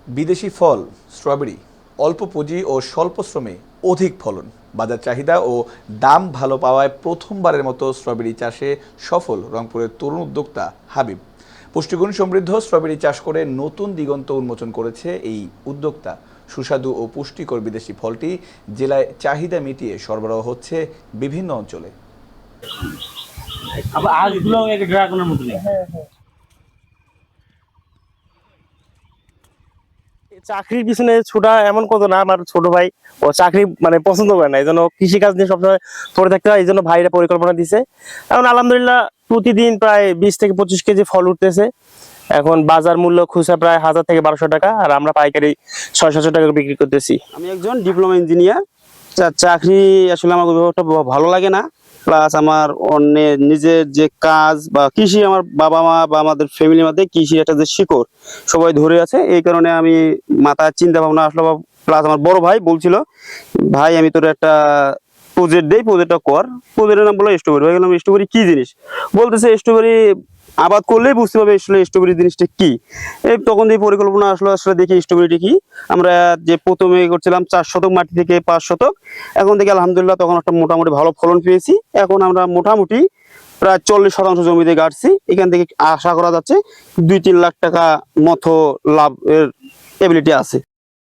বিদেশি ফল স্ট্রবেরি অল্প পুঁজি ও স্বল্প শ্রমে অধিক ফলন, বাজার চাহিদা ও দাম ভালো পাওয়ায় প্রথমবারের মতো স্ট্রবেরি চাষে সফল রংপুরের তরুণ উদ্যোক্তা হাবিব। পুষ্টিগুণ সমৃদ্ধ স্ট্রবেরি চাষ করে নতুন দিগন্ত উন্মোচন করেছে এই উদ্যোক্তা। সুস্বাদু ও পুষ্টিকর বিদেশি ফলটি জেলায় চাহিদা মিটিয়ে সরবরাহ হচ্ছে বিভিন্ন অঞ্চলে। চাকরির পিছনে ছোটা এমন কত না, আমার ছোট ভাই ও চাকরি পছন্দ করে না, এই জন্য কৃষিকাজ নিয়ে সবসময় পড়ে থাকতে হয়, এই জন্য ভাইরা পরিকল্পনা দিছে। এখন আলহামদুলিল্লাহ প্রতিদিন প্রায় 20 থেকে 25 কেজি ফল উঠতেছে। এখন বাজার মূল্য খুচরা প্রায় 1000 থেকে 1200 টাকা, আর আমরা পাইকারি 600-700 টাকা বিক্রি করতেছি। আমি একজন ডিপ্লোমা ইঞ্জিনিয়ার। চাকরি আসলে আমার খুব ভালো লাগে না, প্লাস আমার অন্য নিজের যে কাজ বা কৃষি, আমার বাবা মা বা আমাদের ফ্যামিলির মধ্যে কৃষি একটা যে শিকড় সবাই ধরে আছে, এই কারণে আমি মাথায় চিন্তা ভাবনা আসলো। প্লাস আমার বড় ভাই বলছিল, ভাই আমি তোর একটা প্রজেক্ট দেই, প্রজেক্টটা কর। প্রজেক্টের নাম বলো স্ট্রবেরি। হয়ে গেলাম স্ট্রবেরি কি জিনিস, বলতেছে স্ট্রবেরি আবাদ করলেই বুঝতে পারবে আসলে স্ট্রবেরি জিনিসটা কি। এই তখন দিয়ে পরিকল্পনা আসলো, আসলে দেখি স্ট্রবেরিটা কি। আমরা যে প্রথমে করছিলাম 4 শতক মাটি থেকে 5 শতক, এখন থেকে আলহামদুলিল্লাহ তখন একটা মোটামুটি ভালো ফলন পেয়েছি। এখন আমরা মোটামুটি প্রায় 40% জমিতে গাড়ছি। এখান থেকে আশা করা যাচ্ছে 2-3 লাখ টাকা মতো লাভ এর এবিলিটি আছে।